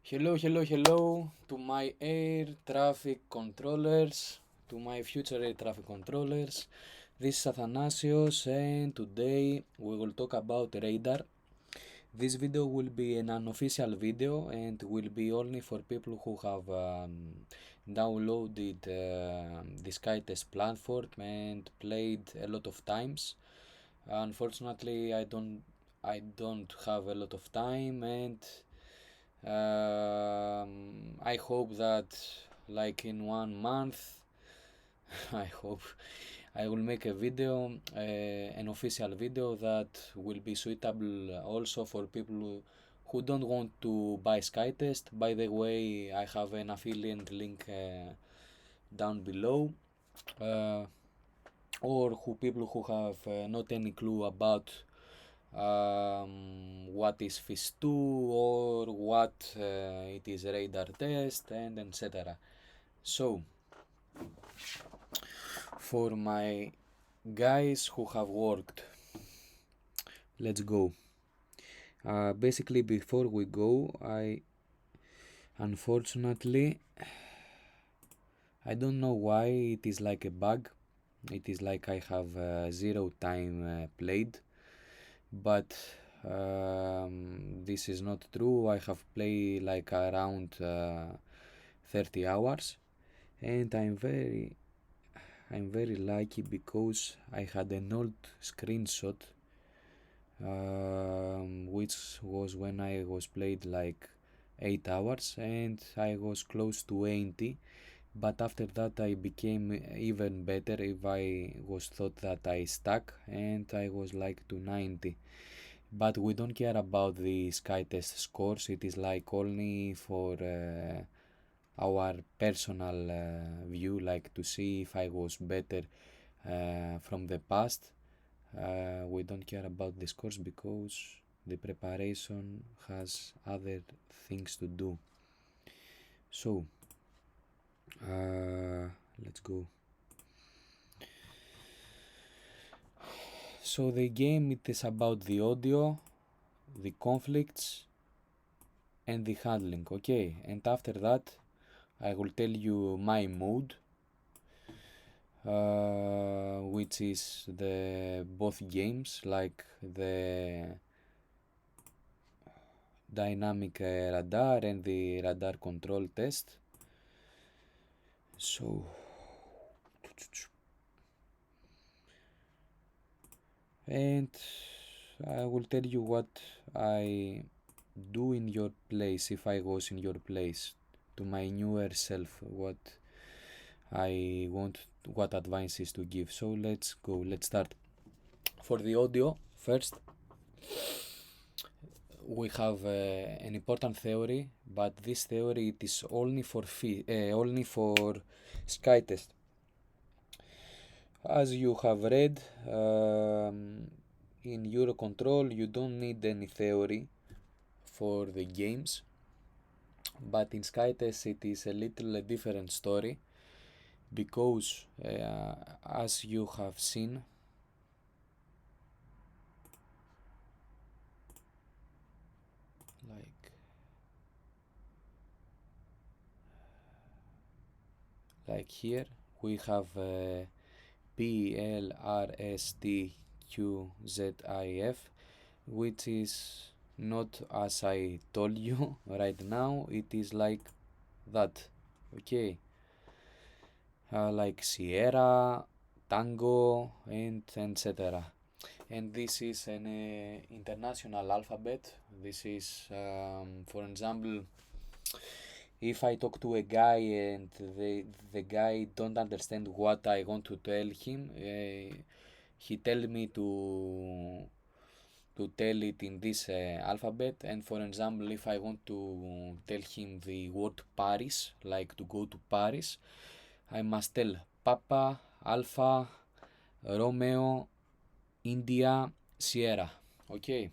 Hello to my air traffic controllers, to my future air traffic controllers. This is Athanasios, and today we will talk about radar. This video will be an unofficial video and will be only for people who have downloaded the SkyTest platform and played a lot of times. Unfortunately, I don't have a lot of time, and I hope that, like in 1 month, I hope I will make a video, an official video that will be suitable also for people who don't want to buy SkyTest. By the way, I have an affiliate link down below, uh, or who people who have not any clue about what is FEAST 2 or what it is radar test, and etc. So for my guys who have worked, let's go. Basically, before we go, unfortunately, I don't know why it is like a bug. It is like I have zero time played, but this is not true. I have played like around 30 hours, and I'm very lucky because I had an old screenshot, which was when I was played like 8 hours and I was close to 80. But after that I became even better if I was thought that I stuck, and I was like to 90. But we don't care about the SkyTest scores. It is like only for our personal view, like to see if I was better from the past. We don't care about the scores because the preparation has other things to do. So let's go. So the game, it is about the audio, the conflicts, and the handling. Okay, and after that I will tell you my mood, which is the both games, like the dynamic radar and the radar control test. So and I will tell you what I do in your place, if I was in your place, to my newer self, what I want, what advices to give. So let's go, let's start. For the audio first, we have an important theory, but this theory, it is only for SkyTest. As you have read, in Eurocontrol you don't need any theory for the games, but in SkyTest it is a little different story, because as you have seen, like here we have PLRSTQZIF, which is not as I told you right now. It is like that, okay, like Sierra, Tango, and etc. And this is an international alphabet. This is, for example, if I talk to a guy and the guy don't understand what I want to tell him, he tell me to tell it in this alphabet. And for example, if I want to tell him the word Paris, like to go to Paris, I must tell Papa, Alpha, Romeo, India, Sierra. Okay.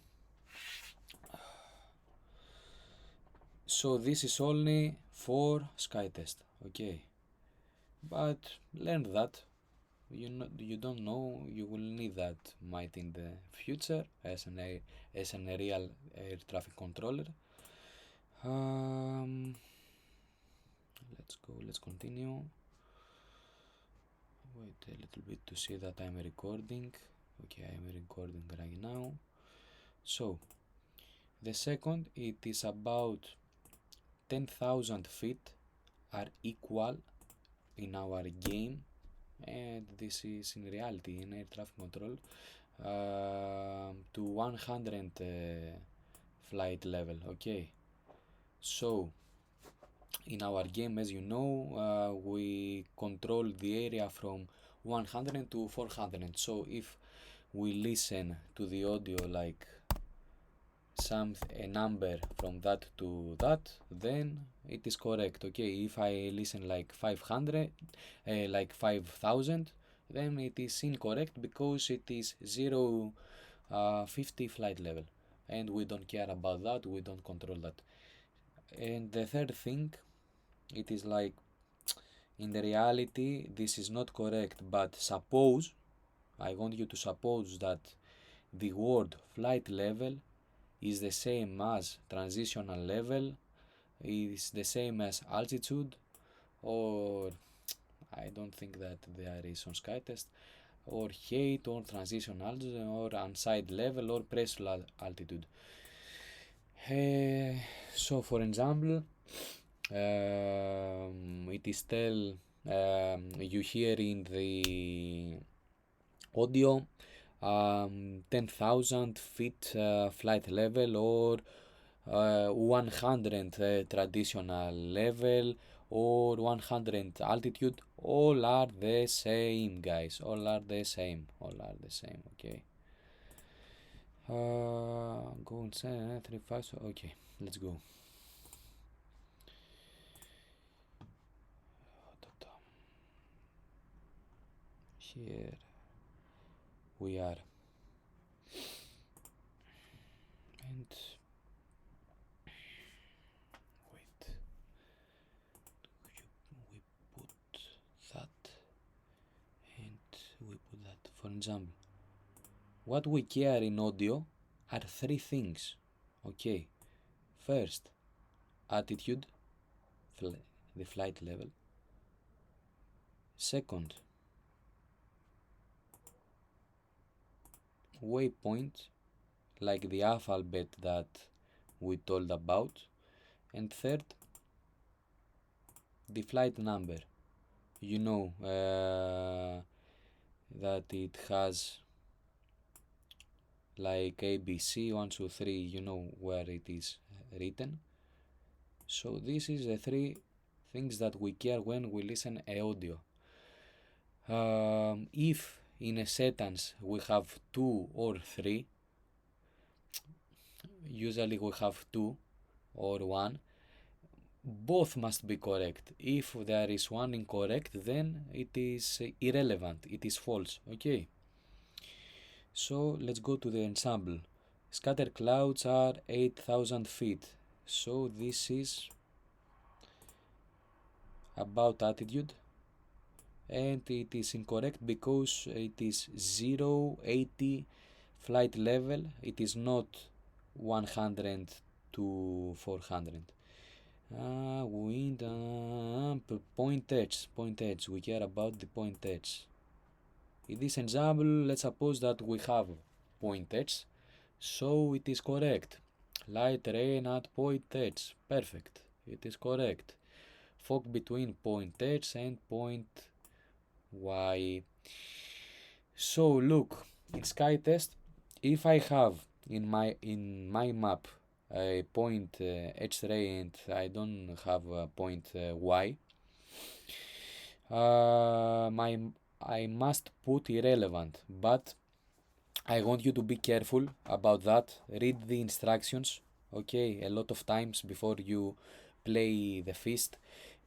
So this is only for SkyTest. Okay. But learn that. You don't know, you will need that might in the future as an real air traffic controller. let's continue. Wait a little bit to see that I'm recording. Okay, I'm recording right now. So the second, it is about 10,000 feet are equal in our game, and this is in reality in air traffic control, to 100 flight level. Okay, so in our game, as you know, we control the area from 100 to 400. So if we listen to the audio like a number from that to that, then it is correct. Okay, if I listen like 500, like 5,000, then it is incorrect because it is 50 flight level, and we don't care about that, we don't control that. And the third thing, it is like, in the reality this is not correct, but suppose, I want you to suppose that the word flight level is the same as transitional level, is the same as altitude, or I don't think that there is on SkyTest, or height, or transition altitude, or unsight level, or pressure altitude. So for example, it is you hear in the audio 10,000 feet flight level, or 100 traditional level, or 100 altitude. All are the same, guys, all are the same, okay. Go and say 3 5. Okay, let's go. Here we are, and wait, we put that, and we put that. For example, what we care in audio are 3 things. Okay, first, altitude, the flight level. Second, waypoint, like the alphabet that we told about. And third, the flight number. You know that it has like ABC 1 2 3, you know where it is written. So this is the 3 things that we care when we listen a audio. If in a sentence we have 2 or 3, usually we have 2 or 1, both must be correct. If there is one incorrect, then it is irrelevant, it is false. Okay, so let's go to the ensemble. Scattered clouds are 8,000 feet, so this is about altitude, and it is incorrect because it is 080 flight level, it is not 100 to 400. Wind, point edge, we care about the point edge. In this example, let's suppose that we have point edge, so it is correct. Light rain at point edge, perfect, it is correct. Fog between point edge and point Y. So look, in SkyTest, if I have in my map a point X-ray and I don't have a point Y, I must put irrelevant, but I want you to be careful about that. Read the instructions, okay, a lot of times before you play the Feast,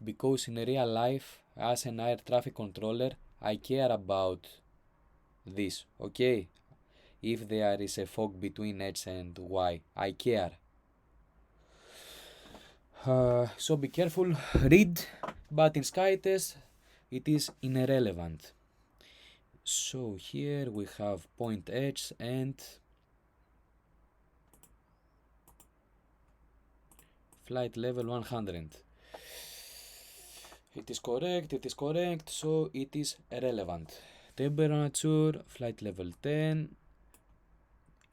because in real life, as an air traffic controller, I care about this, okay? If there is a fog between X and Y, I care. So be careful, read, but in SkyTest it is irrelevant. So here we have point H and flight level 100. It is correct, so it is relevant. Temperature, flight level 10,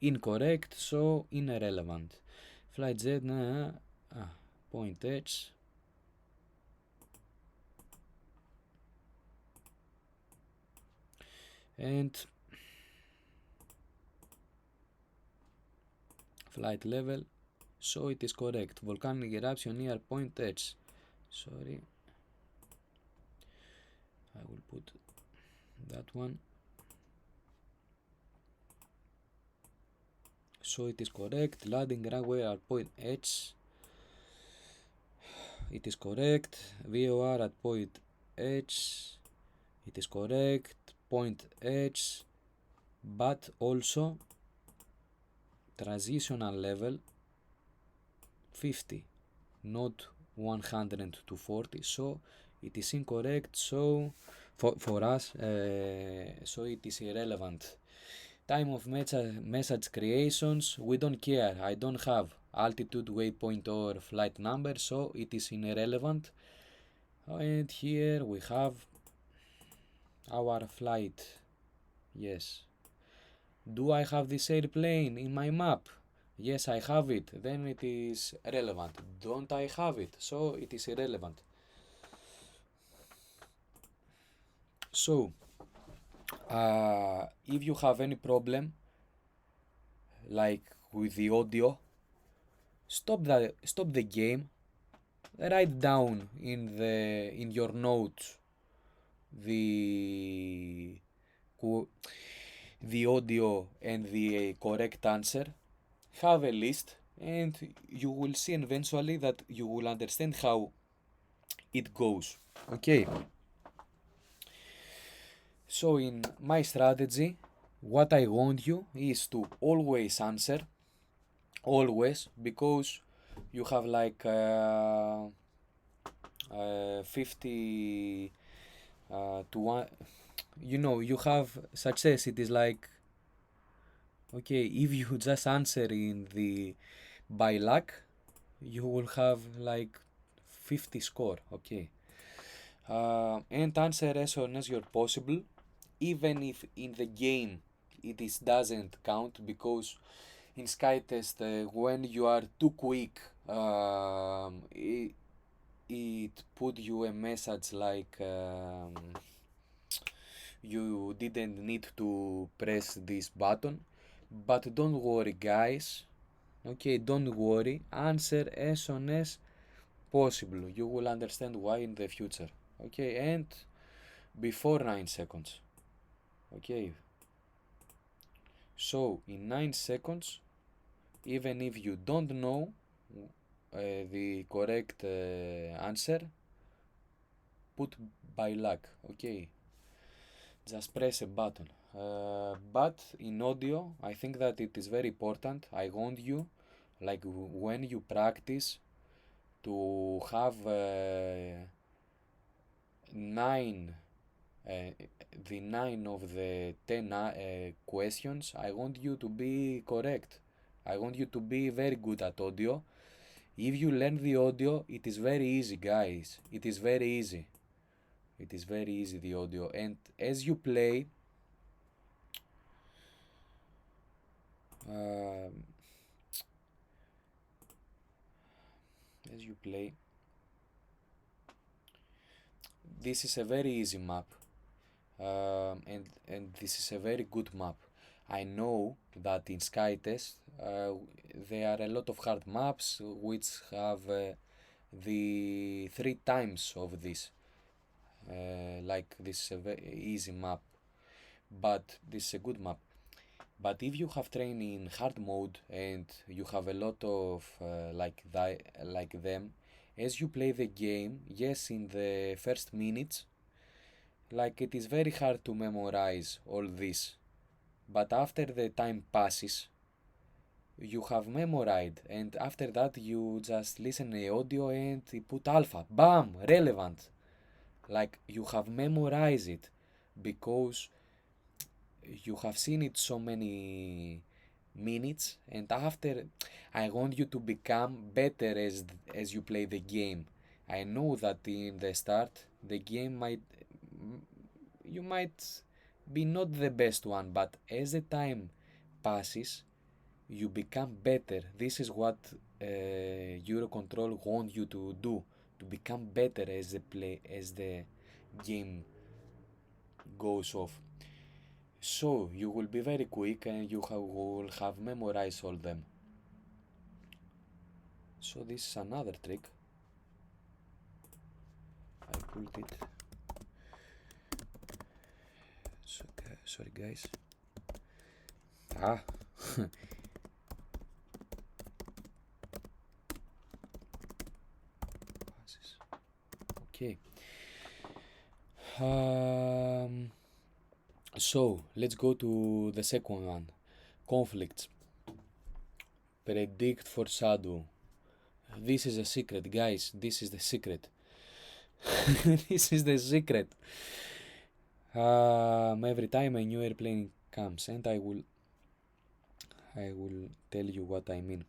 incorrect, so irrelevant. Flight Z, point H. And flight level, so it is correct. Volcanic eruption near point H. Sorry, I will put that one. So it is correct. Landing runway at point H. It is correct. VOR at point H. It is correct. Point H. But also transitional level 50, not 100 to 40. So it is incorrect. So for us, so it is irrelevant. Time of message creations, we don't care. I don't have altitude, waypoint or flight number, so it is irrelevant. And here we have our flight. Yes. Do I have this airplane in my map? Yes, I have it. Then it is relevant. Don't I have it? So it is irrelevant. So if you have any problem like with the audio, stop the game, write down in your notes the audio and the correct answer, have a list, and you will see eventually that you will understand how it goes. Okay. So in my strategy, what I want you is to always answer, always, because you have like 50 to 1, you have success. It is like, okay, if you just answer in the by luck, you will have like 50 score. Okay. And answer as soon as you're possible, even if in the game it doesn't count, because in SkyTest, when you are too quick, it put you a message like you didn't need to press this button. But don't worry, guys. Okay, don't worry. Answer as soon as possible. You will understand why in the future. Okay, and before 9 seconds. Okay, so in 9 seconds, even if you don't know the correct answer, put by luck. Okay, just press a button. But in audio, I think that it is very important. I want you, like when you practice, to have 9 the 9 of the 10 questions. I want you to be correct. I want you to be very good at audio. If you learn the audio, it is very easy, guys. It is very easy. It is very easy, the audio. And as you play, um, as you play, this is a very easy map. And this is a very good map. I know that in SkyTest there are a lot of hard maps which have the 3 times of this. Like this is a very easy map, but this is a good map. But if you have trained in hard mode and you have a lot of like them, as you play the game, yes, in the first minutes, like it is very hard to memorize all this. But after the time passes, you have memorized, and after that you just listen the audio and you put alpha, bam, relevant. Like you have memorized it because you have seen it so many minutes, and after, I want you to become better as you play the game. I know that in the start the game might, you might be not the best one, but as the time passes, you become better. This is what Eurocontrol want you to do, to become better as the game goes off. So you will be very quick and you will have memorized all them. So this is another trick. I pulled it. So, sorry guys. Okay. So let's go to the second one. Conflicts. Predict for shadow. This is a secret, guys. This is the secret. This is the secret. Every time a new airplane comes, and I will tell you what I mean.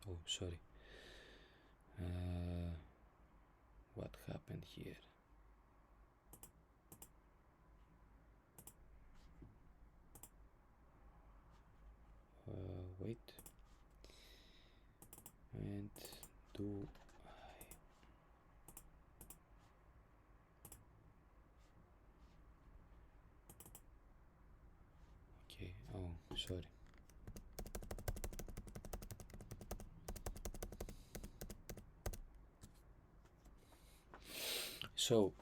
Oh, sorry. What happened here? Wait. And do okay. Oh, sorry. So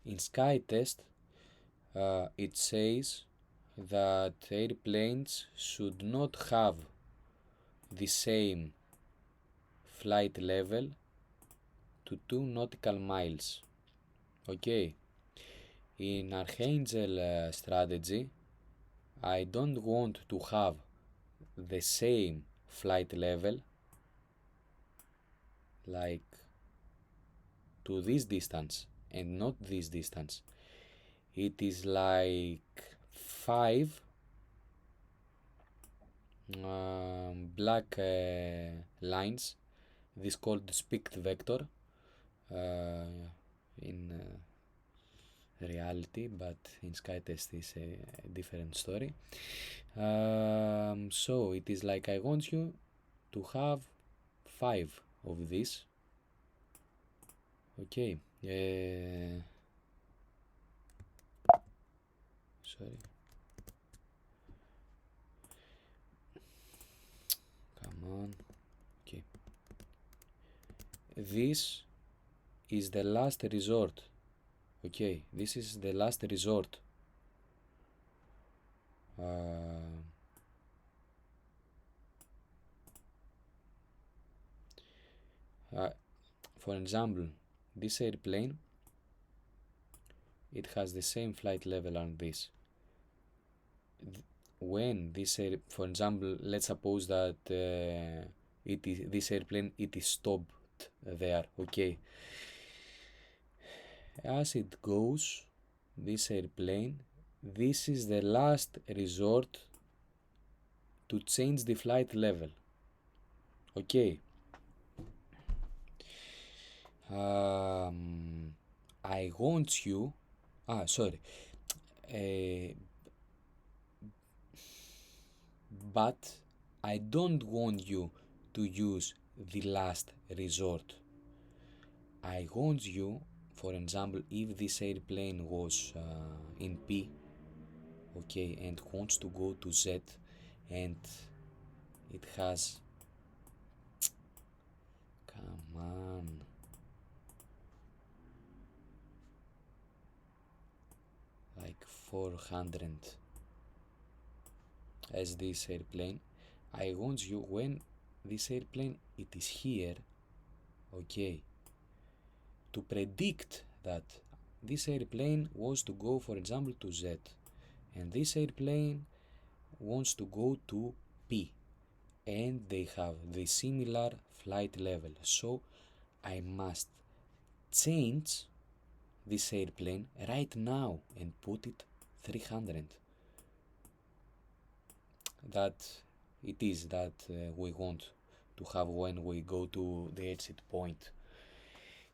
in SkyTest, it says that airplanes should not have the same flight level to 2 nautical miles. Okay. In Archangel strategy, I don't want to have the same flight level like to this distance and not this distance. It is like 5 black lines. This called spicked vector in reality, but in SkyTest is a different story. So it is like I want you to have 5 of this. Okay. Sorry. Come on. Okay. This is the last resort. Okay, this is the last resort. For example, this airplane, it has the same flight level on this. When this for example, let's suppose that this airplane, it is stopped there. Okay, as it goes, this airplane, this is the last resort to change the flight level. Okay. I want you. Sorry. But I don't want you to use the last resort. I want you, for example, if this airplane was in P, okay, and wants to go to Z, and it has, come on, like 400 as this airplane. I want you, when this airplane it is here, okay, to predict that this airplane wants to go, for example, to Z, and this airplane wants to go to P, and they have the similar flight level. So I must change this airplane right now and put it 300. That it is that we want to have when we go to the exit point.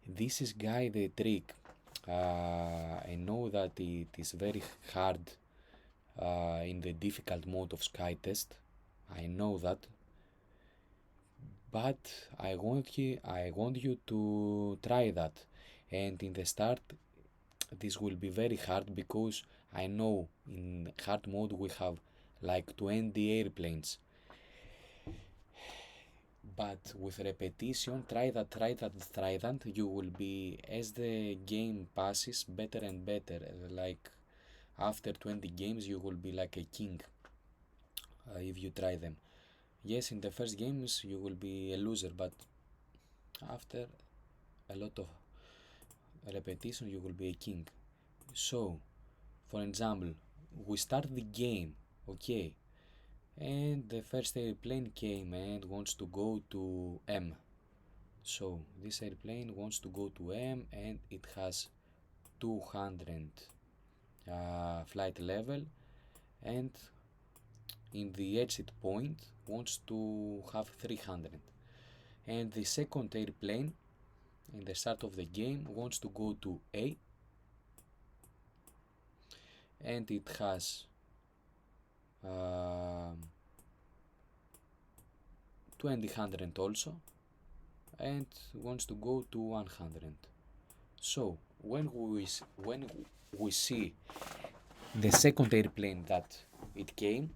This is, guy, the trick. I know that it is very hard in the difficult mode of SkyTest. I know that, but I want you to try that. And in the start, this will be very hard because I know in hard mode we have like 20 airplanes. But with repetition, try that, you will be, as the game passes, better and better. Like after 20 games, you will be like a king if you try them. Yes, in the first games you will be a loser, but after a lot of repetition, you will be a king. So, for example, we start the game, okay, and the first airplane came and wants to go to M. So this airplane wants to go to M and it has 200 flight level, and in the exit point wants to have 300. And the second airplane in the start of the game wants to go to A, and it has 200 also, and wants to go to 100. So when we see the second airplane that it came,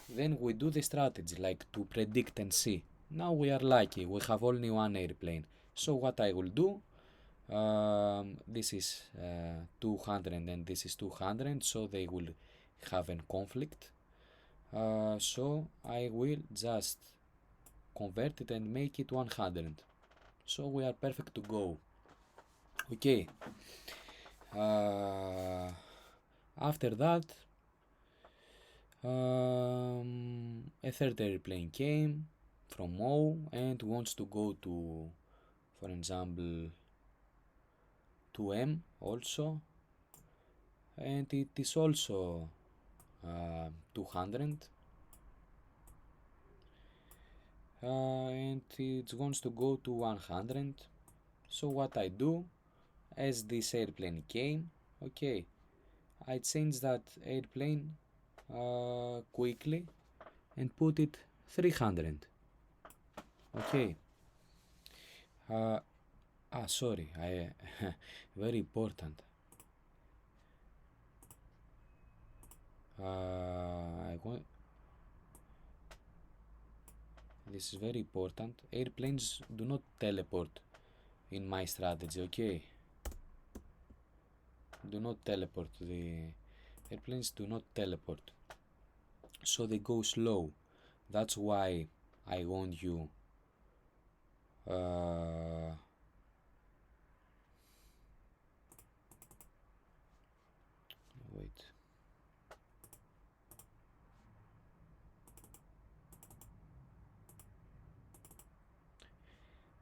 then we do the strategy like to predict and see. Now we are lucky, we have only one airplane. So what I will do, this is 200 and this is 200, so they will have a conflict. So I will just convert it and make it 100. So we are perfect to go. Okay. After that, a third airplane came from O and wants to go to, for example, to M also, and it is also 200, and it wants to go to 100. So what I do, as this airplane came, okay, I change that airplane quickly and put it 300. Okay. Sorry, I very important. This is very important. Airplanes do not teleport in my strategy, okay? Do not teleport. The airplanes do not teleport. So they go slow. That's why I want you wait.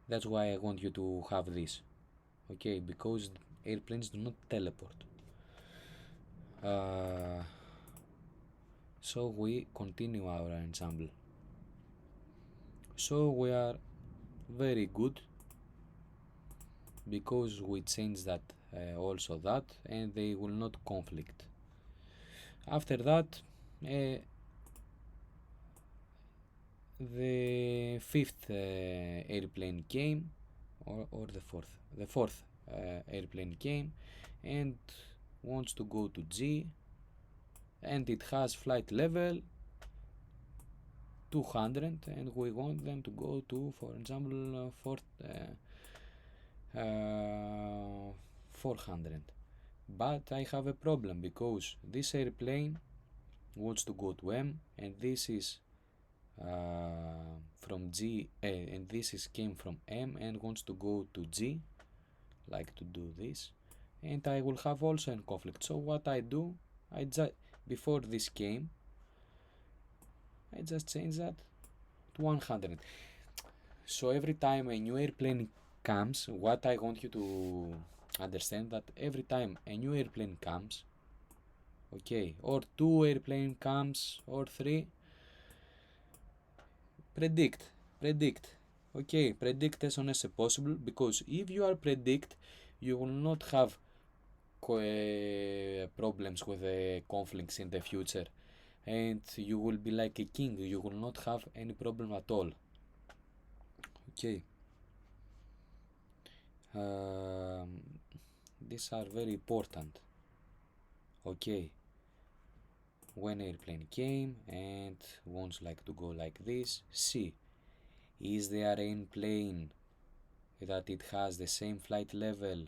That's why I want you to have this, okay? Because airplanes do not teleport. So we continue our ensemble. So we are very good because we change that also that, and they will not conflict. After that, the fifth airplane came, or the fourth airplane came and wants to go to G, and it has flight level 200, and we want them to go to, for example, 400. But I have a problem because this airplane wants to go to M, and this is from G, and this is came from M and wants to go to G, like to do this, and I will have also a conflict. So what I do, I just, before this came, I just change that to 100. So every time a new airplane comes, what I want you to understand, that every time a new airplane comes, okay, or two airplane comes, or three, predict predict. Okay, predict as soon as possible, because if you are predict, you will not have problems with the conflicts in the future, and you will be like a king. You will not have any problem at all. Okay. These are very important. Okay. When airplane came and wants like to go like this, see, is there an plane that it has the same flight level,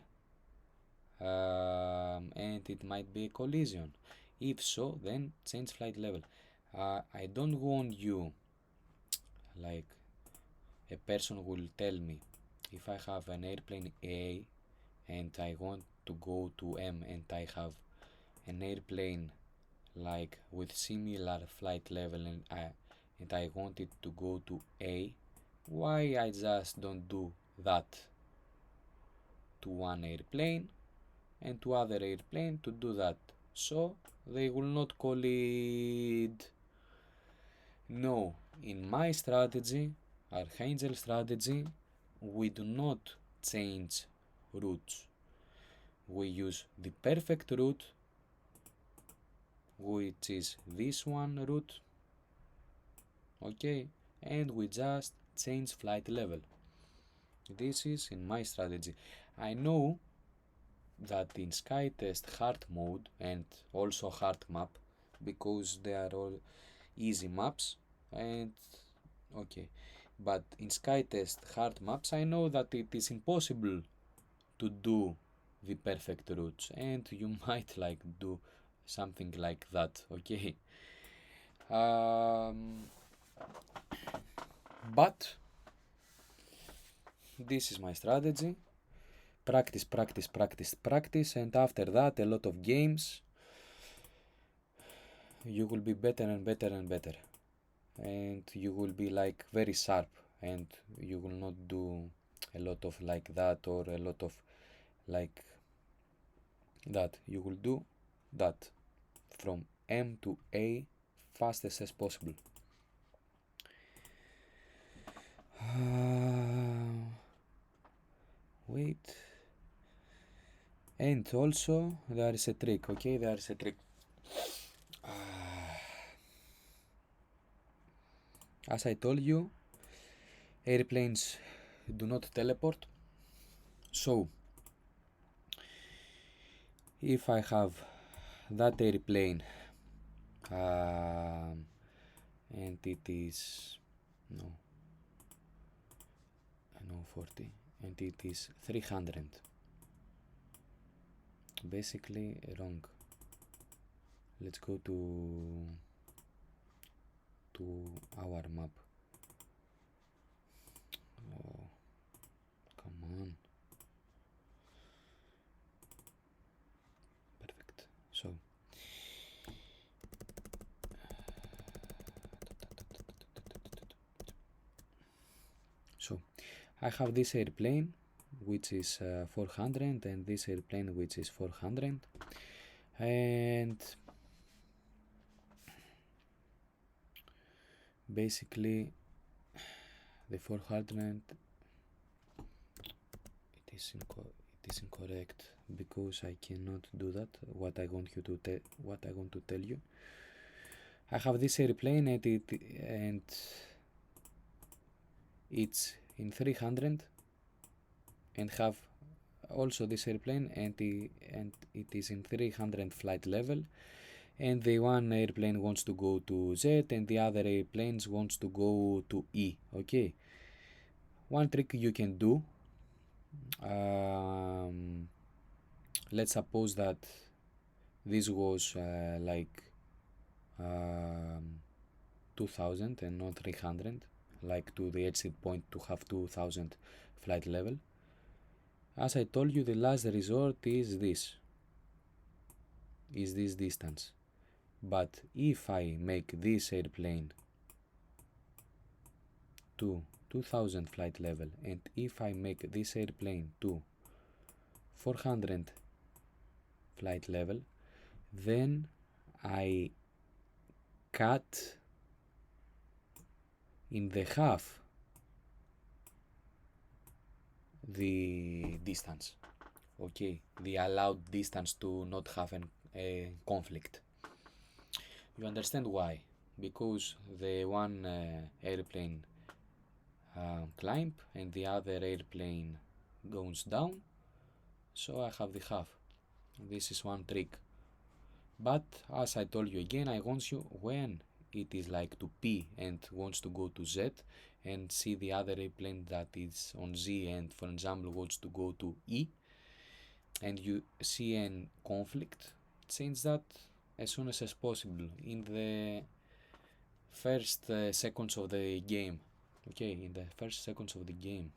and it might be a collision? If so, then change flight level. I don't want you, like, a person will tell me, if I have an airplane A and I want to go to M and I have an airplane like with similar flight level, and I want it to go to A, why I just don't do that to one airplane and to other airplane to do that, so they will not collide? No, in my strategy, Archangel strategy, we do not change routes. We use the perfect route, which is this one route, okay, and we just change flight level. This is in my strategy. I know that in SkyTest hard mode and also hard map, because they are all easy maps, and okay, but in SkyTest hard maps I know that it is impossible to do the perfect routes, and you might like do something like that, okay. But this is my strategy: practice, practice, practice, practice, and after that a lot of games, you will be better and better and better, and you will be like very sharp, and you will not do a lot of like that, or a lot of like that. You will do that from M to A fastest as possible. Wait. And also there is a trick, okay? There is a trick. As I told you, airplanes do not teleport. So if I have that airplane, and it is no 40, and it is 300, basically wrong. Let's go to our map. Oh, come on. Perfect. So I have this airplane which is 400, and this airplane which is 400, and basically the 400, it is incorrect, because I cannot do that. What I want to tell you, I have this airplane and it's in 300, and have also this airplane and it is in 300 flight level, and the one airplane wants to go to Z and the other airplanes wants to go to E, okay. One trick you can do, let's suppose that this was like 2000 and not 300, like to the exit point to have 2000 flight level. As I told you, the last resort is this distance. But if I make this airplane to 2000 flight level, and if I make this airplane to 400 flight level, then I cut in the half the distance, okay, the allowed distance to not have a conflict. You understand why? Because the one airplane climb and the other airplane goes down, so I have the half. This is one trick. But as I told you again, I want you when it is like to P and wants to go to Z and see the other airplane that is on Z and for example wants to go to E and you see an conflict, change that as soon as possible in the first seconds of the game. Okay, in the first seconds of the game.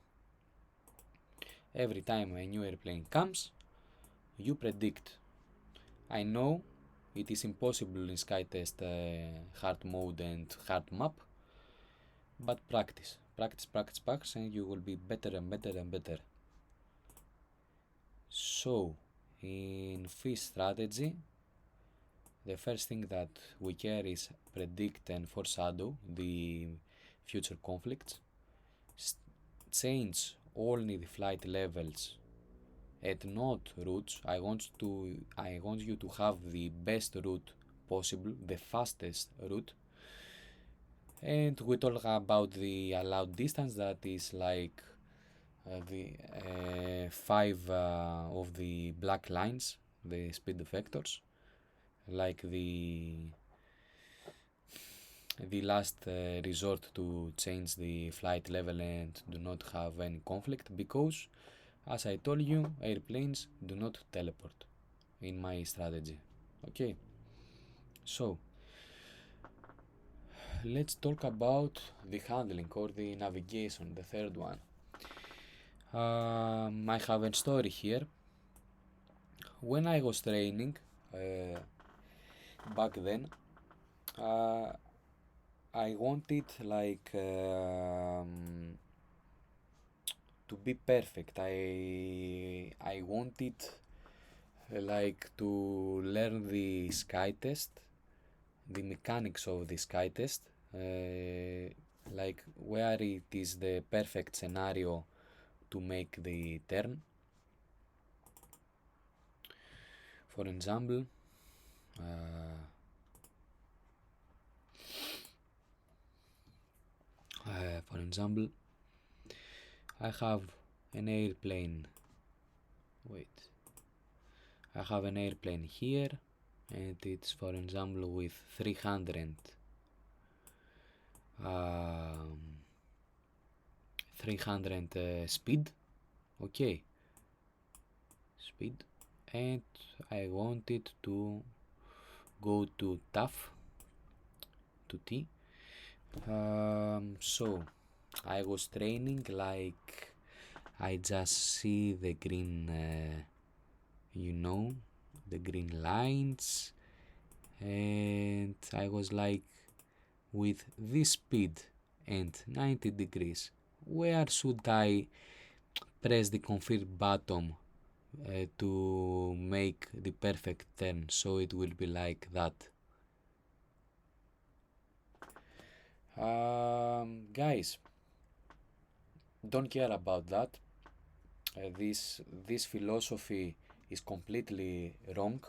Every time a new airplane comes, you predict. I know it is impossible in SkyTest hard mode and hard map, but practice, and you will be better and better and better. So, in FEAST strategy, the first thing that we care is predict and foreshadow the future conflicts, change only the flight levels and not routes. I want you to have the best route possible, the fastest route. And we talk about the allowed distance, that is like the 5 of the black lines, the speed vectors, like the last resort to change the flight level and do not have any conflict, because as I told you, airplanes do not teleport in my strategy. Okay, so let's talk about the handling or the navigation, the third one. I have a story here. When I was training back then, I wanted like to be perfect. I wanted like to learn the SkyTest, the mechanics of the SkyTest, like where it is the perfect scenario to make the turn. For example, I have an airplane. I have an airplane here, and it's for example with 300 speed. Okay, speed, and I wanted to go to TAF, to T. So I was training like I just see the green, the green lines, and I was like, with this speed and 90 degrees, where should I press the confirm button to make the perfect turn so it will be like that? Guys, don't care about that. This philosophy is completely wrong.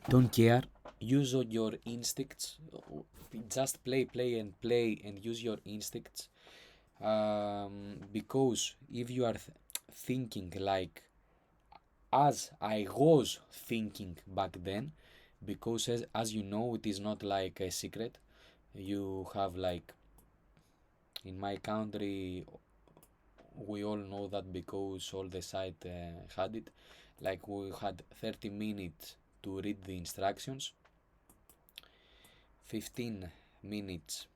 Don't care. Use your instincts. Just play and use your instincts. Because if you are thinking like as I was thinking back then, because as you know, it is not like a secret. You have like in my country, we all know that because all the site had it, like we had 30 minutes to read the instructions, 15 minutes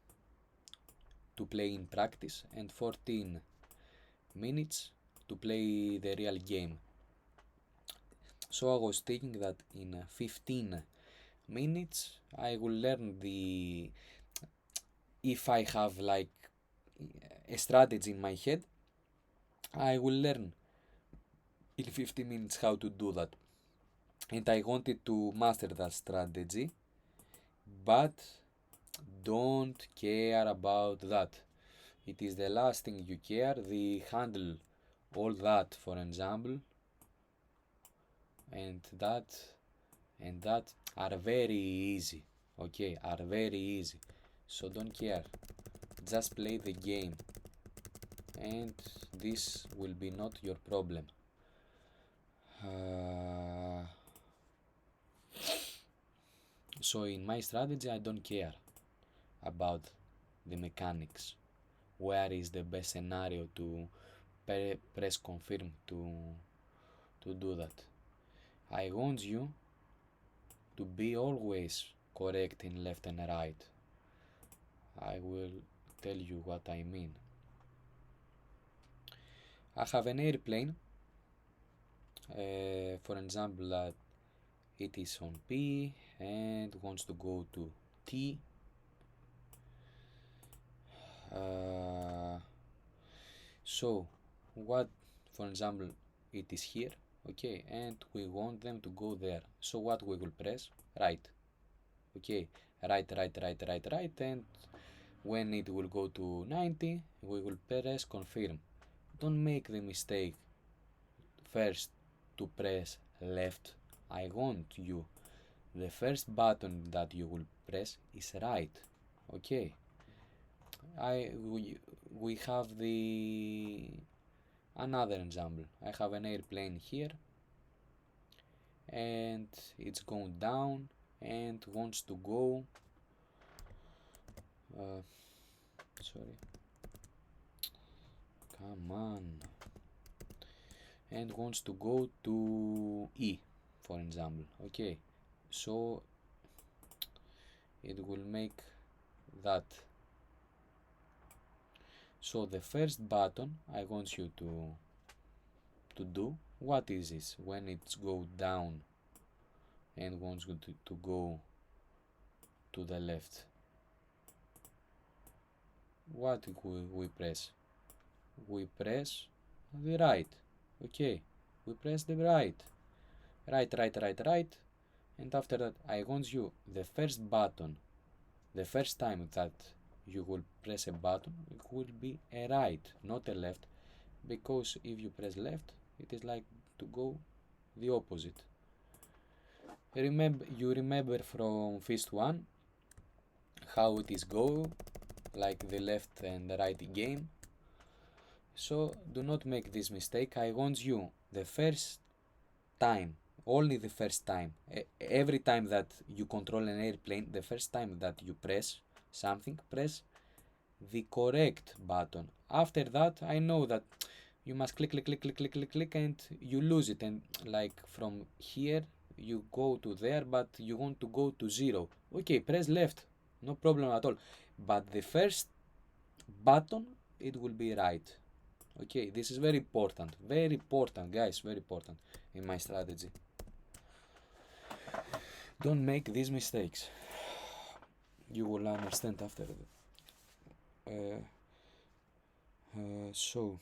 to play in practice, and 14 minutes to play the real game. So I was thinking that in 15 minutes I will learn if I have like a strategy in my head, I will learn in 15 minutes how to do that. And I wanted to master that strategy, but don't care about that. It is the last thing you care. The handle all that, for example, and that are very easy, okay, are very easy. So don't care, just play the game, and this will be not your problem. So in my strategy, I don't care about the mechanics. Where is the best scenario to press confirm to do that? I want you to be always correct in left and right. I will tell you what I mean. I have an airplane, for example, that it is on P and wants to go to T. So what, for example, it is here, okay, and we want them to go there. So what we will press? Right. Okay, right, and when it will go to 90, we will press confirm. Don't make the mistake first to press left. I want you, the first button that you will press is right. Okay, we have the another example. I have an airplane here and it's going down and wants to go sorry, come on, and wants to go to E, for example. Okay, so it will make that. So the first button I want you to do, what is this when it's go down and wants you to go to the left? What we press? We press the right. Okay, we press the right, and after that I want you, the first button, the first time that you will press a button, it will be a right, not a left, because if you press left, it is like to go the opposite. You remember from FEAST 1 how it is go, like the left and the right game. So do not make this mistake. I want you, the first time, only the first time, every time that you control an airplane, the first time that you press something, press the correct button. After that, I know that you must click and you lose it, and like from here you go to there, but you want to go to 0. Okay, press left, no problem at all, but the first button, it will be right. Okay, this is very important, guys, very important in my strategy. Don't make these mistakes. You will understand after that. So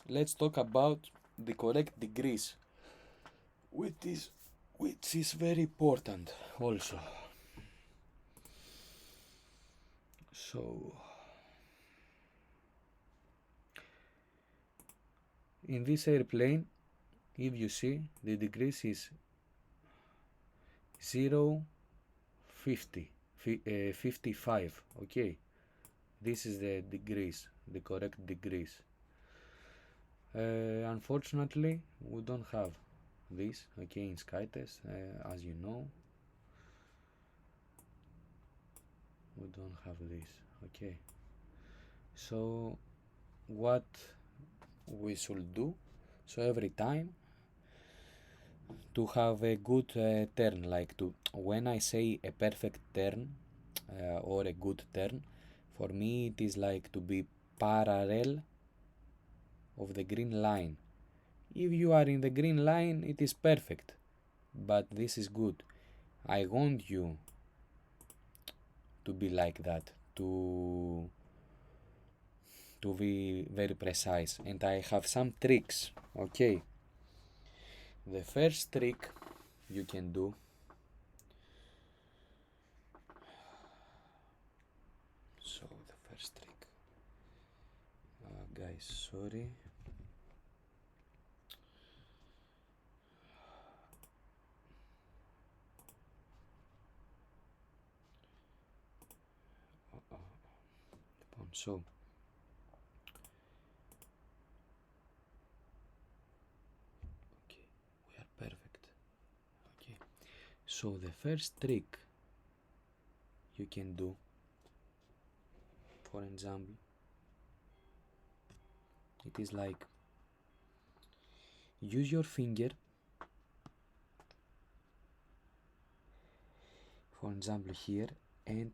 let's talk about the correct degrees, which is very important also. So in this airplane, if you see, the degrees is 0, 50, 55. Okay, this is the degrees, the correct degrees. Unfortunately, we don't have this, okay, in SkyTest, as you know. We don't have this, okay. So what we should do, so every time to have a good turn, like to, when I say a perfect turn or a good turn, for me it is like to be parallel of the green line. If you are in the green line, it is perfect, but this is good. I want you to be like that, to be very precise, and I have some tricks. Okay, the first trick you can do, so the first trick, guys, guys, sorry. So okay, we are perfect. Okay, so the first trick you can do, for example, it is like use your finger, for example here, and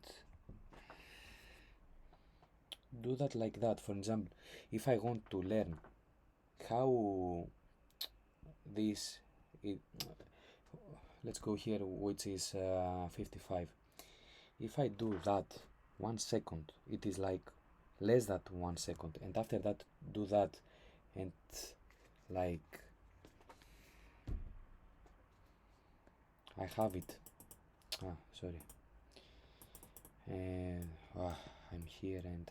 do that like that. For example, if I want to learn how this it, let's go here, which is 55. If I do that 1 second, it is like less than 1 second, and after that do that, and like I have it. Sorry. And I'm here and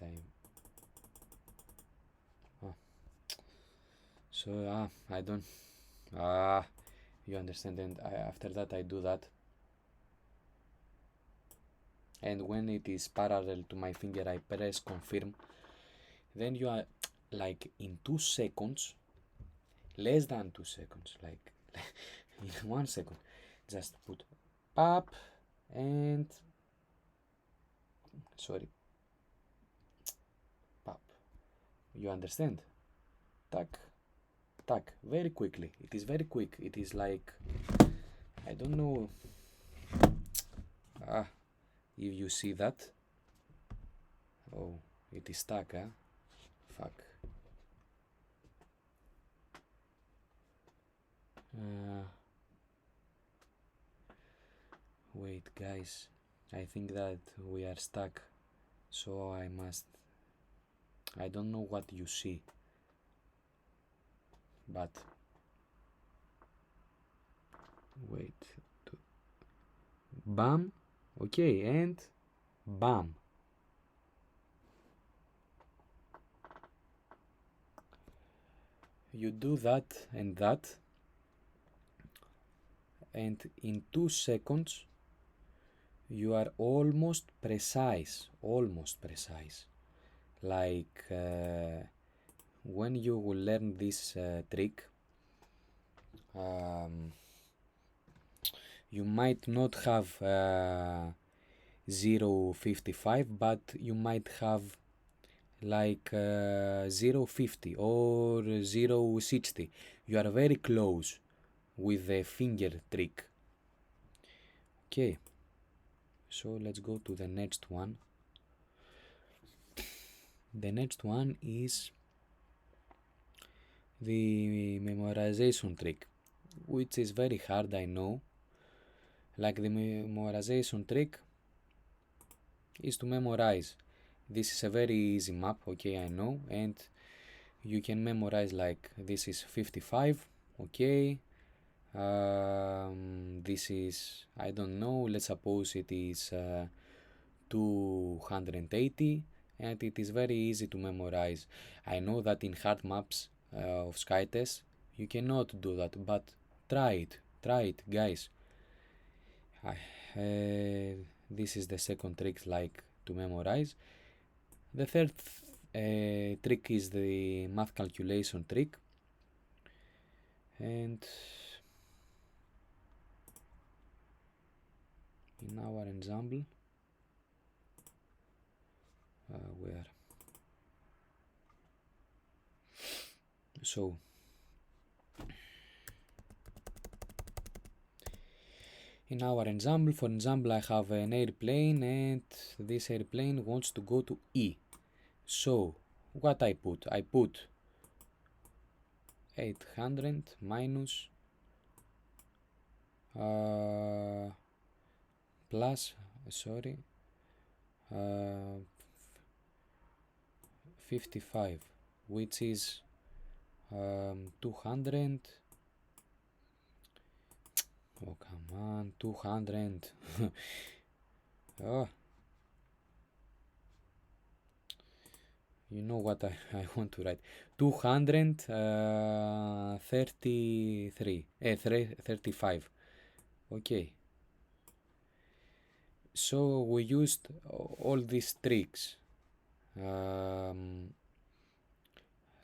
so I don't you understand, and after that I do that, and when it is parallel to my finger I press confirm. Then you are like in 2 seconds, less than 2 seconds, like in 1 second, just put up and sorry, pop. You understand? Tack, tack, very quickly. It is very quick. It is like, I don't know if you see that. Oh, it is stuck, huh? Fuck. Wait, guys. I think that we are stuck. So I don't know what you see. But wait. Bam. Okay, and bam. You do that, and in 2 seconds you are almost precise. Like when you will learn this trick, you might not have 0.55, but you might have like 0.50 or 0.60. You are very close with the finger trick. Okay, so let's go to the next one. The next one is the memorization trick, which is very hard, I know. Like the memorization trick is to memorize. This is a very easy map, okay, I know, and you can memorize like this is 55, okay, this is, I don't know, let's suppose it is 280, and it is very easy to memorize. I know that in hard maps of SkyTest you cannot do that, but try it, guys. This is the second trick, like to memorize. The third trick is the math calculation trick, and in our example, where so in our example, for example, I have an airplane and this airplane wants to go to E. So what I put? I put 800 minus plus 55, which is 200. Oh, come on, 200. Oh. You know what I want to write? 233, 35. Okay. So we used all these tricks.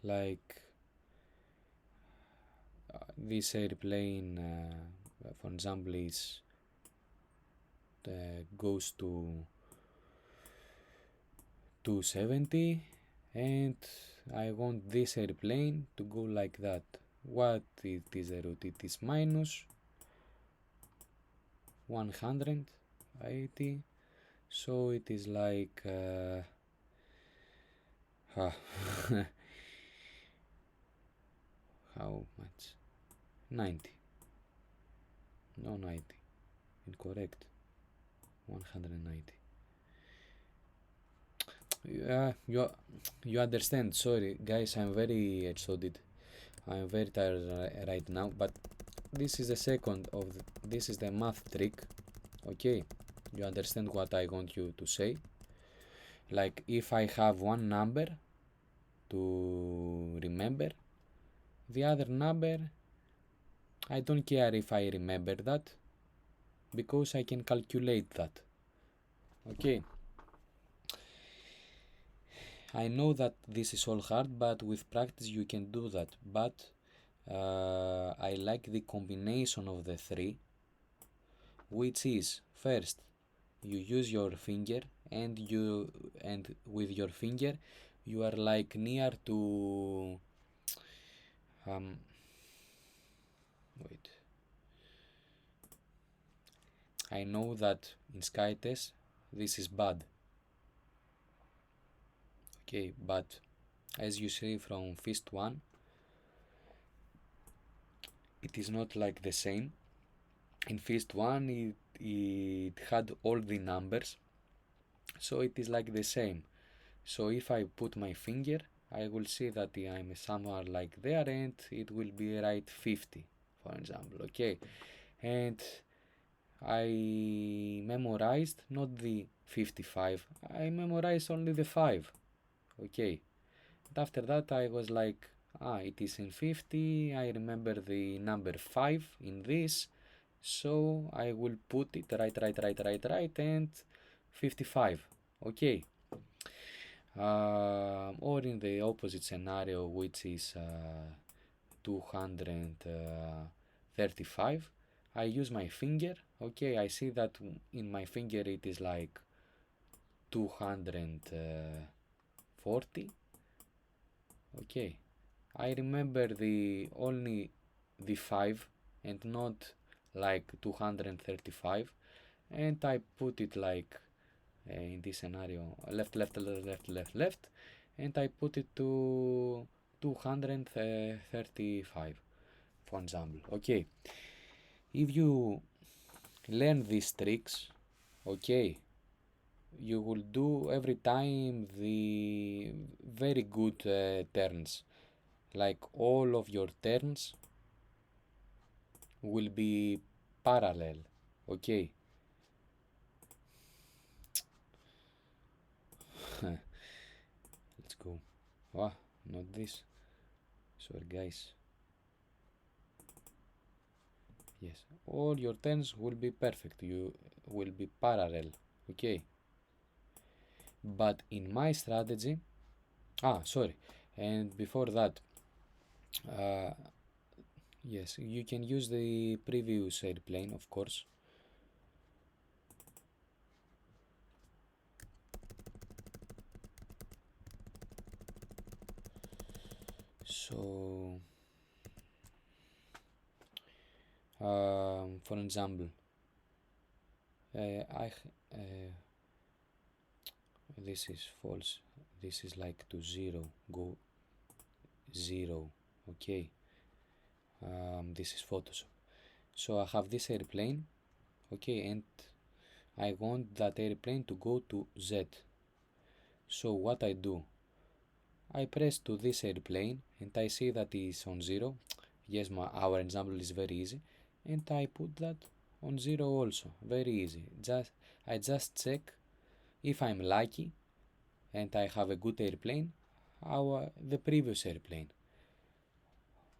Like this airplane, for example, is goes to 270, and I want this airplane to go like that. What it is the route? It is minus 180, so it is like how much? 90. No, 90. Incorrect. 190. You understand. Sorry, guys. I'm very exhausted. I'm very tired right now. But this is the second of this is the math trick. Okay, you understand what I want you to say. Like if I have one number to remember, the other number I don't care if I remember that, because I can calculate that. Okay. I know that this is all hard, but with practice you can do that. But I like the combination of the three, which is first you use your finger, and with your finger you are like near to wait. I know that in SkyTest this is bad. Okay, but as you see from FEAST 1, it is not like the same. In FEAST 1 it had all the numbers, so it is like the same. So if I put my finger, I will see that I'm somewhere like there, and it will be right 50, for example. Okay, and I memorized not the 55, I memorized only the 5. Okay, and after that I was like, it is in 50, I remember the number 5 in this, so I will put it right, and 55. Okay. Or in the opposite scenario, which is 235, I use my finger. Okay, I see that in my finger it is like 240. Okay, I remember only the 5 and not like 235, and I put it like in this scenario left, and I put it to 235, for example. Okay, if you learn these tricks, okay, you will do every time the very good turns, like all of your turns will be parallel. Okay. Let's go. Not this. Sorry, guys. Yes, all your turns will be perfect. You will be parallel. Okay. But in my strategy, sorry. And before that, uh, yes, you can use the previous airplane, of course. So, for example, this is false. This is like to 0. Go 0. Okay. This is Photoshop. So I have this airplane. Okay, and I want that airplane to go to Z. So what I do? I press to this airplane and I see that it is on 0. Yes, our example is very easy. And I put that on 0 also. Very easy. I just check if I'm lucky and I have a good airplane. the previous airplane.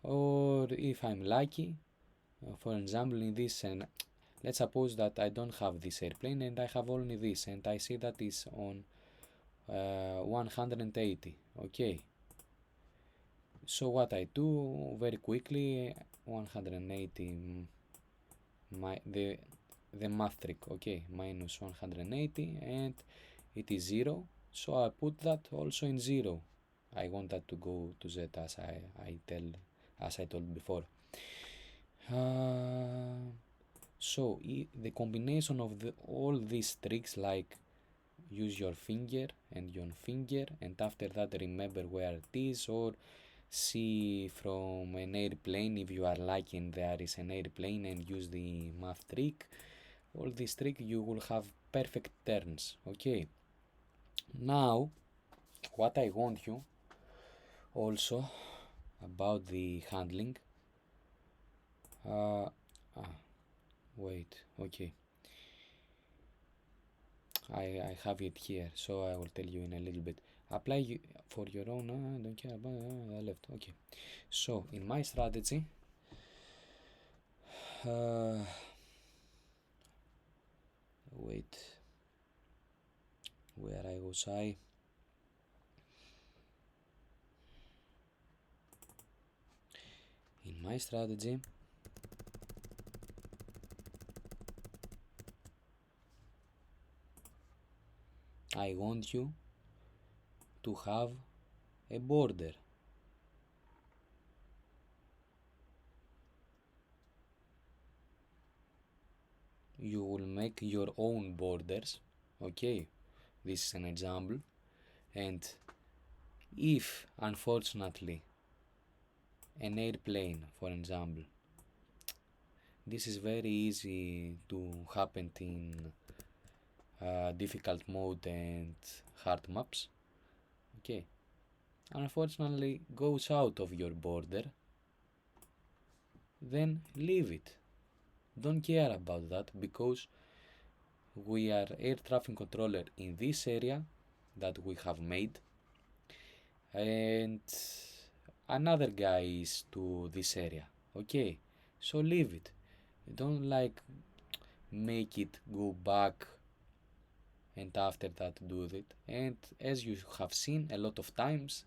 Or if I'm lucky, for example, in this, let's suppose that I don't have this airplane and I have only this, and I see that it's on 180. Okay, so what I do very quickly, 180, the math trick, okay, minus 180, and it is 0, so I put that also in 0. I want that to go to Z as I told before. So the combination of all these tricks, like use your finger and your finger, and after that remember where it is, or see from an airplane if you are lucky and there is an airplane, and use the math trick. All this trick, you will have perfect turns. Okay, now what I want you also about the handling, wait, okay, I have it here, so I will tell you in a little bit. Apply for your own, don't care about left. Okay, so in my strategy, wait, where I was in my strategy, I want you to have a border. You will make your own borders. Okay, this is an example. And if unfortunately an airplane, for example, this is very easy to happen in difficult mode and hard maps. Okay, unfortunately goes out of your border, then leave it. Don't care about that, because we are air traffic controller in this area that we have made, and another guy is to this area. Okay, so leave it. Don't make it go back and after that do it. And as you have seen a lot of times,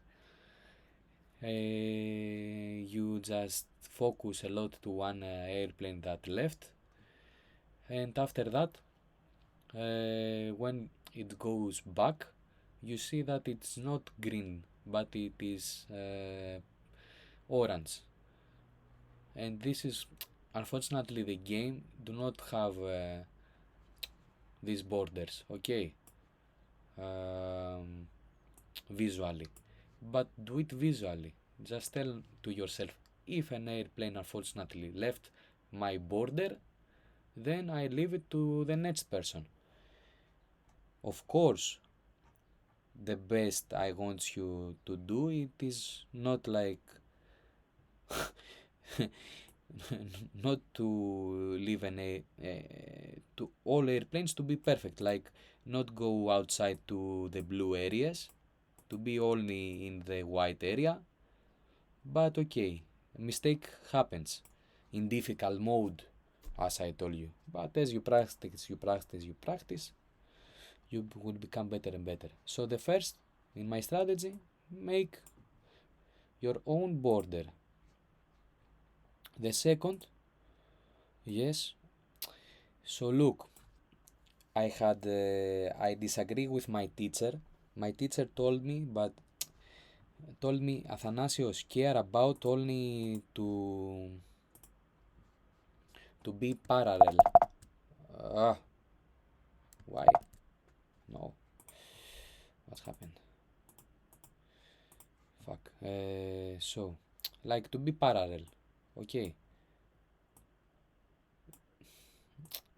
you just focus a lot to one airplane that left, and after that, when it goes back, you see that it's not green but it is orange. And this is unfortunately the game do not have these borders. Okay, visually, but do it visually. Just tell to yourself, if an airplane unfortunately left my border, then I leave it to the next person. Of course, the best I want you to do it is not not to leave to all airplanes to be perfect, like not go outside to the blue areas, to be only in the white area. But okay, mistake happens in difficult mode, as I told you. But as you practice, you will become better and better. So the first, in my strategy, make your own border. The second, yes. So look, I disagree with my teacher. My teacher told me, Athanasios, care about only to be parallel. Why? No. What happened? Fuck. So, like to be parallel. Okay.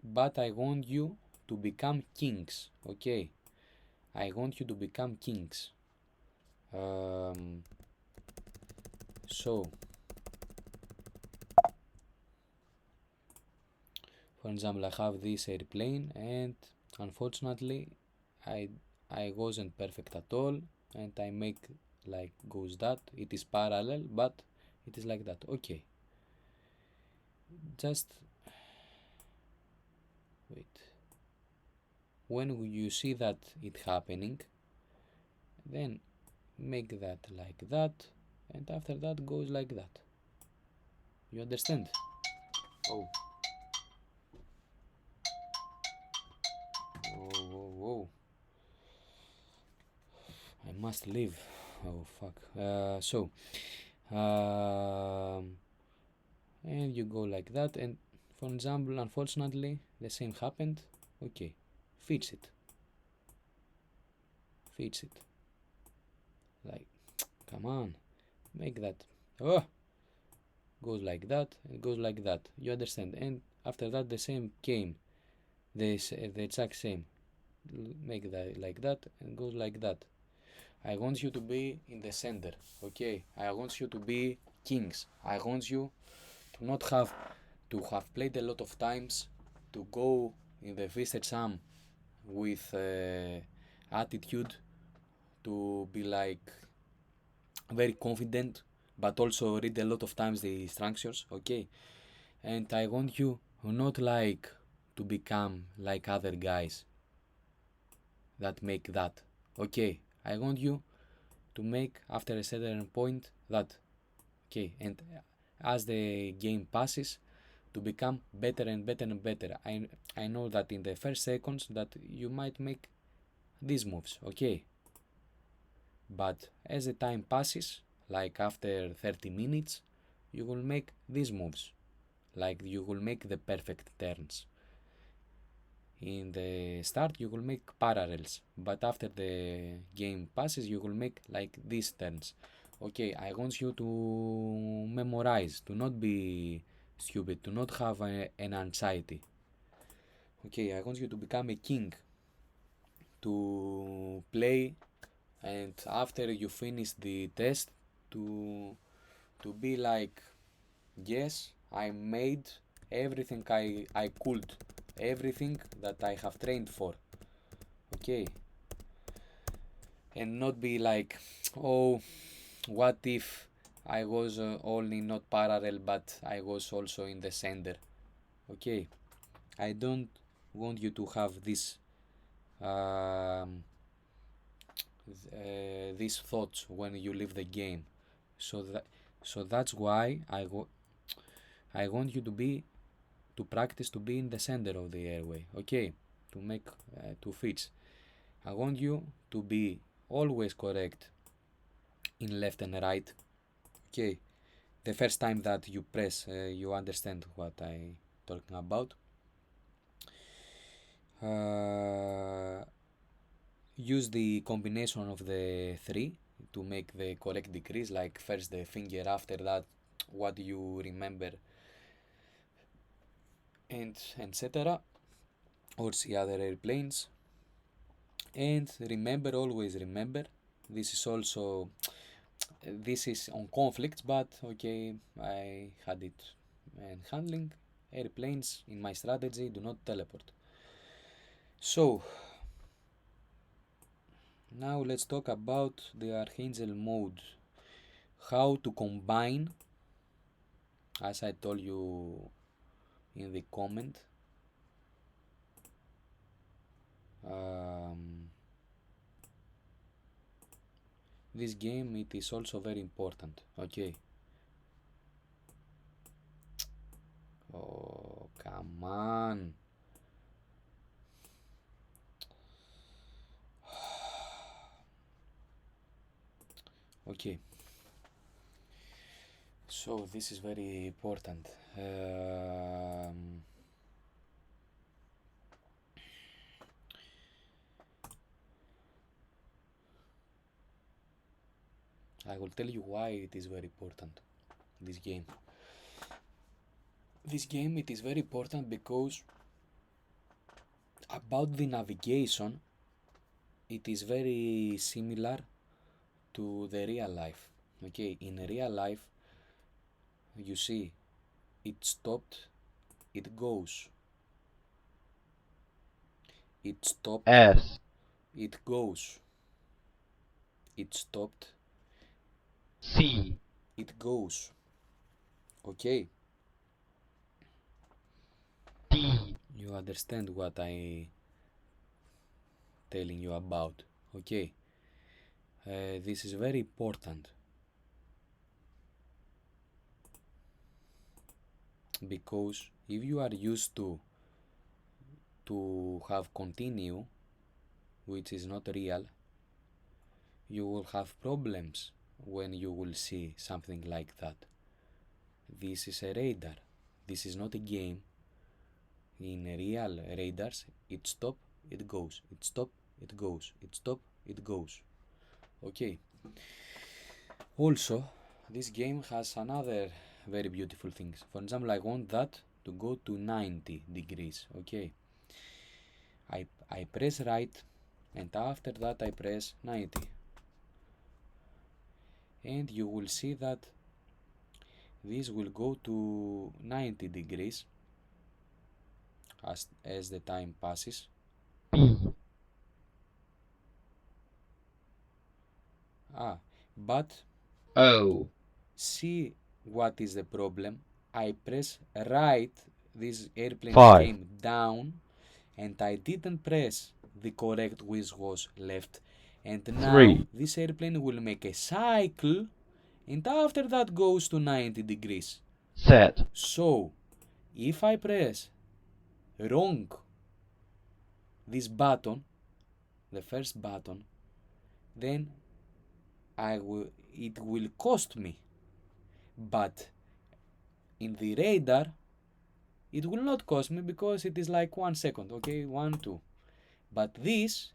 But I want you to become kings. Okay. I want you to become kings. So, for example, I have this airplane, and unfortunately, I wasn't perfect at all, and I make like goes that, it is parallel, but it is like that. Okay, just wait. When you see that it happening, then make that like that, and after that goes like that. You understand? Oh, whoa, whoa, whoa. I must leave. Oh fuck. And you go like that, and for example, unfortunately, the same happened. Okay, fix it. Fix it. Like, come on, make that. Oh, goes like that, and goes like that. You understand? And after that, the same came. The exact same. Make that like that, and goes like that. I want you to be in the center, okay? I want you to be kings. I want you to not have to have played a lot of times, to go in the feast exam with attitude, to be like very confident, but also read a lot of times the instructions, okay? And I want you not like to become like other guys that make that, okay? I want you to make after a certain point that, okay, and as the game passes, to become better and better and better. I know that in the first seconds that you might make these moves, okay, but as the time passes, like after 30 minutes, you will make these moves, like you will make the perfect turns. In the start you will make parallels, but after the game passes you will make like these turns. Okay, I want you to memorize, to not be stupid, to not have an anxiety. Okay, I want you to become a king, to play, and after you finish the test, to be like, yes, I made everything I could, everything that I have trained for. Okay, and not be like, oh, what if I was only not parallel but I was also in the center. Okay, I don't want you to have this um, these thoughts when you leave the game. So that's why I want you to practice to be in the center of the airway. Okay, to make to fit. I want you to be always correct in left and right. Okay, the first time that you press, you understand what I talking about. Uh, Use the combination of the three to make the correct decrease, like first the finger, after that what you remember, and etc. Or see other airplanes. And remember, always remember, this is also this is on conflicts, but okay, I had it. And handling airplanes in my strategy do not teleport. So now let's talk about the Archangel mode. How to combine, as I told you in the comment. This game, it is also very important. Okay. Oh, come on. Okay. So this is very important. I will tell you why it is very important. This game. This game, it is very important because about the navigation, it is very similar to the real life. Okay, in real life, you see, it stopped, it goes. It stopped, S. it goes. It stopped, C. it goes. Okay, D. you understand what I telling you about. Okay, this is very important because if you are used to have continue, which is not real, you will have problems when you will see something like that. This is a radar. This is not a game. In real radars, it stop, it goes. It stop, it goes. It stop, it goes. Okay. Also, this game has another very beautiful things. For example, I want that to go to 90 degrees. Okay. I press right, and after that I press 90. And you will see that this will go to 90 degrees as the time passes. B. But O. see what is the problem. I press right, this airplane 5. came down, and I didn't press the correct which was left. And now 3. this airplane will make a cycle, and after that goes to 90 degrees. Set. So if I press wrong this button, the first button, then it will cost me. But in the radar, it will not cost me because it is like 1 second, okay, 1, 2. But this,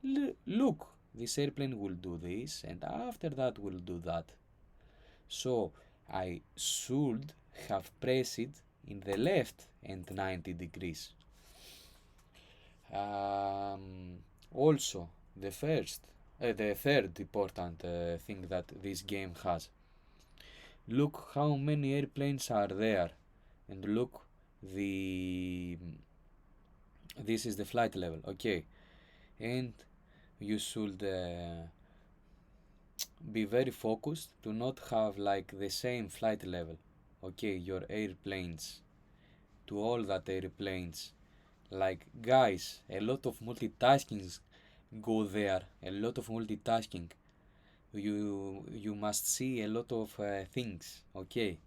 look, this airplane will do this, and after that will do that. So I should have pressed it in the left and 90 degrees. Also, the third important thing that this game has. Look how many airplanes are there, and look this is the flight level, okay, and you should be very focused to not have like the same flight level, okay, your airplanes to all that airplanes. Like guys, a lot of multitasking go there, a lot of multitasking. You must see a lot of things, okay.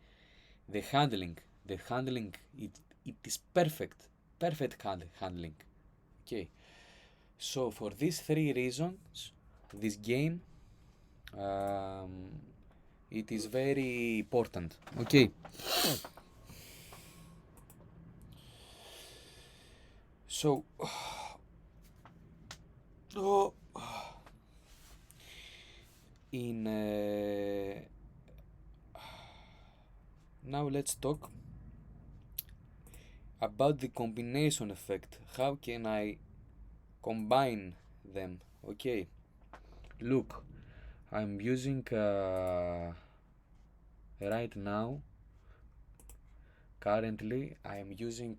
The handling it is perfect handling, okay. So for these three reasons, this game um, it is very important, okay. So oh, in now let's talk about the combination effect. How can I combine them? Okay, look, I'm using right now, currently I'm using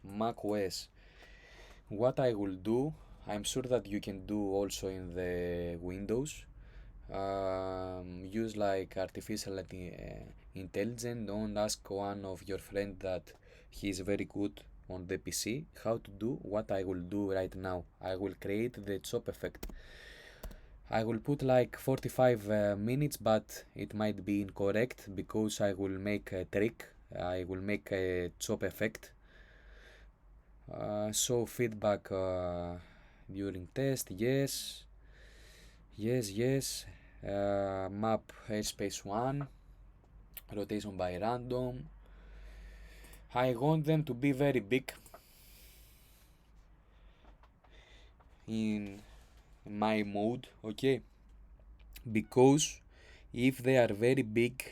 Mac OS. What I will do, I'm sure that you can do also in the Windows. Use like artificial intelligence. Don't ask one of your friends that he is very good on the PC how to do what I will do right now. I will create the chop effect. I will put like 45 minutes, but it might be incorrect because I will make a trick. I will make a chop effect. So feedback during test, yes, yes. Map airspace 1, rotation by random. I want them to be very big in my mode, okay, because if they are very big,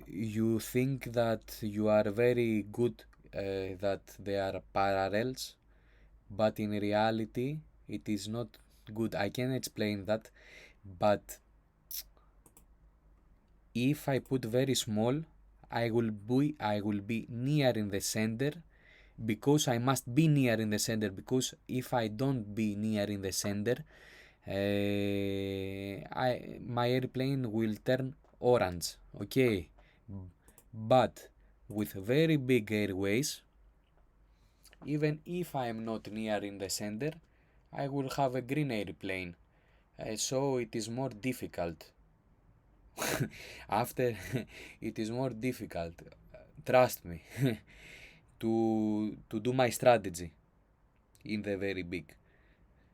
you think that you are very good, that they are parallels, but in reality it is not good. I can explain that, but if I put very small, I will be near in the center, because I must be near in the center, because if I don't be near in the center, my airplane will turn orange, okay? But with very big airways, even if I am not near in the center, I will have a green airplane, so it is more difficult. After it is more difficult, trust me, to do my strategy in the very big.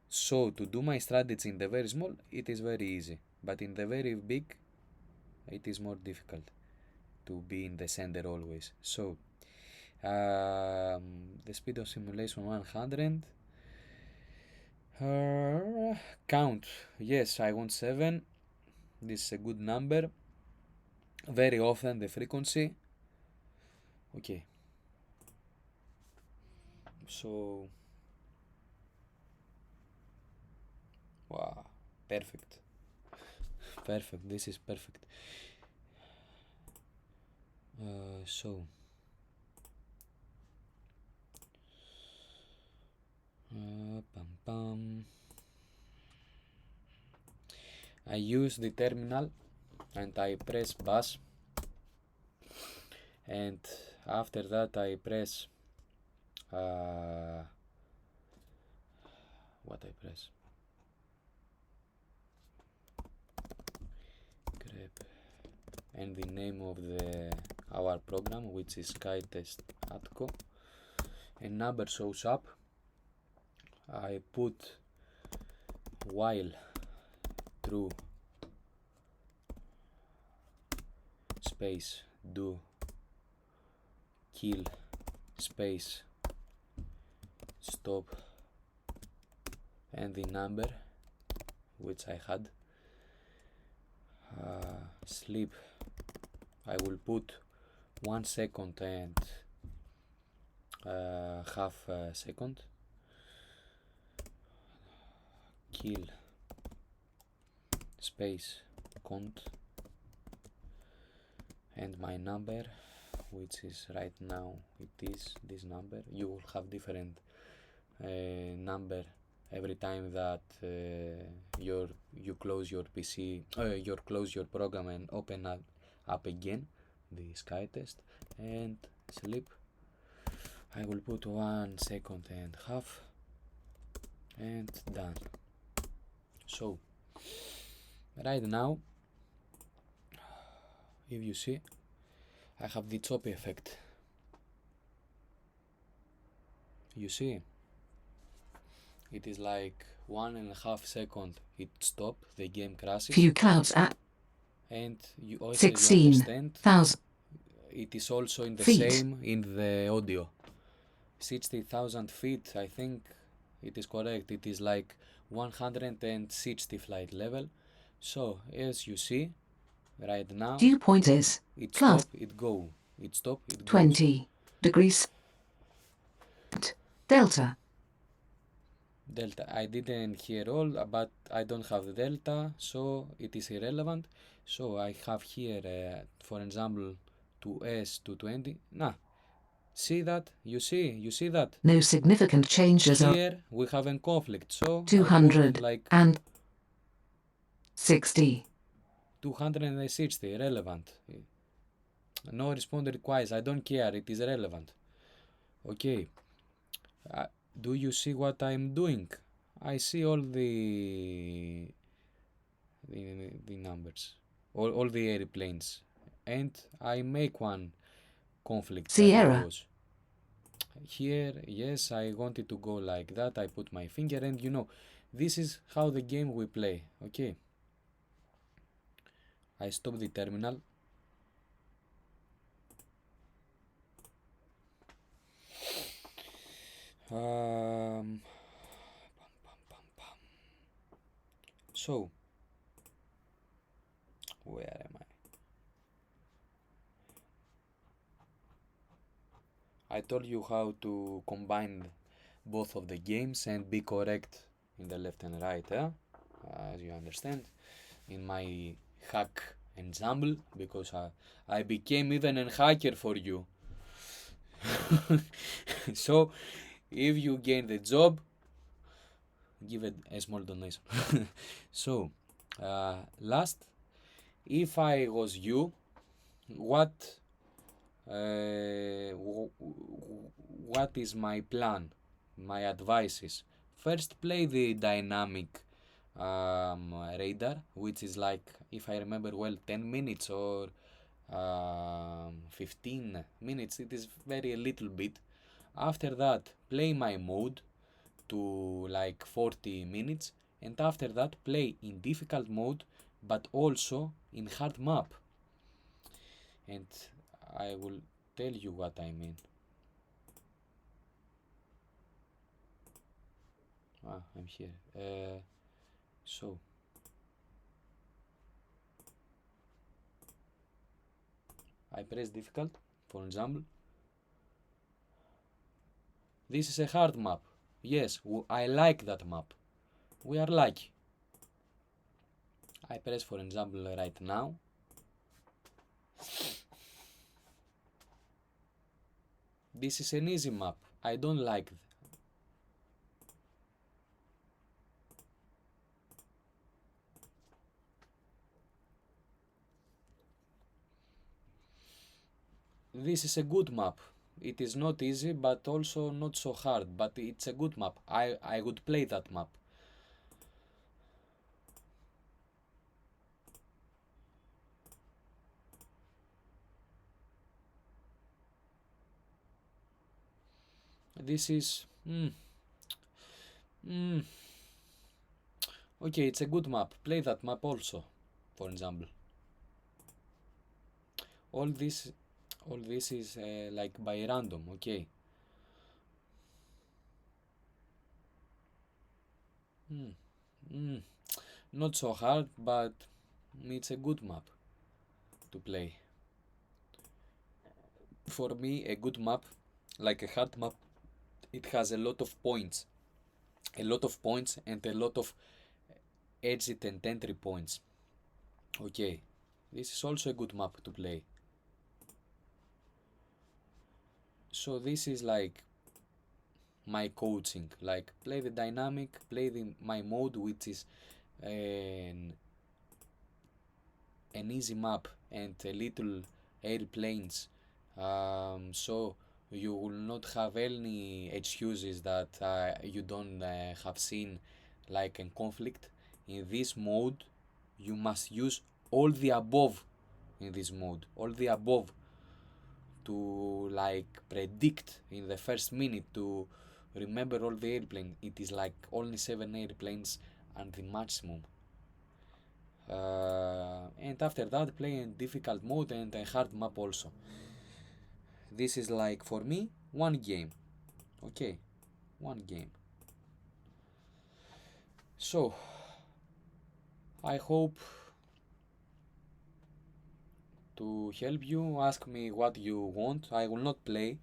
So to do my strategy in the very small, it is very easy, but in the very big, it is more difficult to be in the center always. So the speed of simulation 100. Count. Yes, I want 7. This is a good number. Very often the frequency. Okay. So wow, perfect. Perfect. This is perfect. So pam pam. I use the terminal and I press bass, and after that I press what I press? Grep. And the name of our program, which is SkyTest Atco. A number shows up. I put while true space do kill space stop and the number which I had. Sleep, I will put 1 second and half second. Kill space count and my number, which is right now, it is this number. You will have different number every time that you close your PC, you close your program and open up again the SkyTest. And sleep, I will put 1 second and half and done. So right now, if you see, I have the choppy effect. You see, it is like 1.5 seconds. It stop, the game crashes. Few clouds at And you also 16,000 understand, it is also in the feet. same in the audio. 60,000 feet, I think it is correct. It is like 160 flight level. So as you see, right now, Dew point is it plus stop, it go. It stop, it goes. 20 degrees. Delta. Delta, I didn't hear all, but I don't have the delta, so it is irrelevant. So I have here, for example, 2S220. Nah, see that? You see that? No significant changes are Here we have a conflict, so I put 200 like and 60. 260, relevant. No respond requires, I don't care, it is relevant. Okay, do you see what I'm doing? I see all the numbers, all the airplanes, and I make one conflict that it Sierra. was here. Yes, I wanted to go like that. I put my finger, and you know, this is how the game we play. Okay, I stop the terminal. So where am I told you how to combine both of the games and be correct in the left and right, as you understand, in my hack ensemble, because I became even a hacker for you. So if you gain the job, give it a small donation. So last, if I was you, what what is my plan, my advice is, first play the dynamic radar, which is like, if I remember well, 10 minutes or 15 minutes. It is very little bit. After that, play my mode to like 40 minutes, and after that play in difficult mode but also in hard map, and I will tell you what I mean. I'm here. So I press difficult, for example. This is a hard map. Yes, I like that map. We are lucky. I press, for example, right now. This is an easy map. I don't like. This is a good map. It is not easy, but also not so hard. But it's a good map. I would play that map. This is okay. It's a good map. Play that map also, for example. All this, all this is like by random. Okay. Not so hard, but it's a good map to play. For me, a good map, like a hard map, it has a lot of points. A lot of points and a lot of exit and entry points. Okay, this is also a good map to play. So this is like my coaching, like play the dynamic, play my mode, which is an easy map and a little airplanes, so you will not have any excuses that you don't have seen like in conflict. In this mode you must use all the above. In this mode, all the above, to like predict in the first minute, to remember all the airplanes. It is like only 7 airplanes and the maximum. And after that play in difficult mode and a hard map also. This is like for me one game. Okay, one game. So I hope to help you. Ask me what you want. I will not play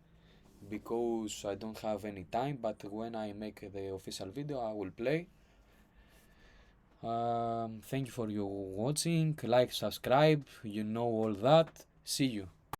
because I don't have any time, but when I make the official video I will play. Thank you for your watching. Like, subscribe, you know all that. See you.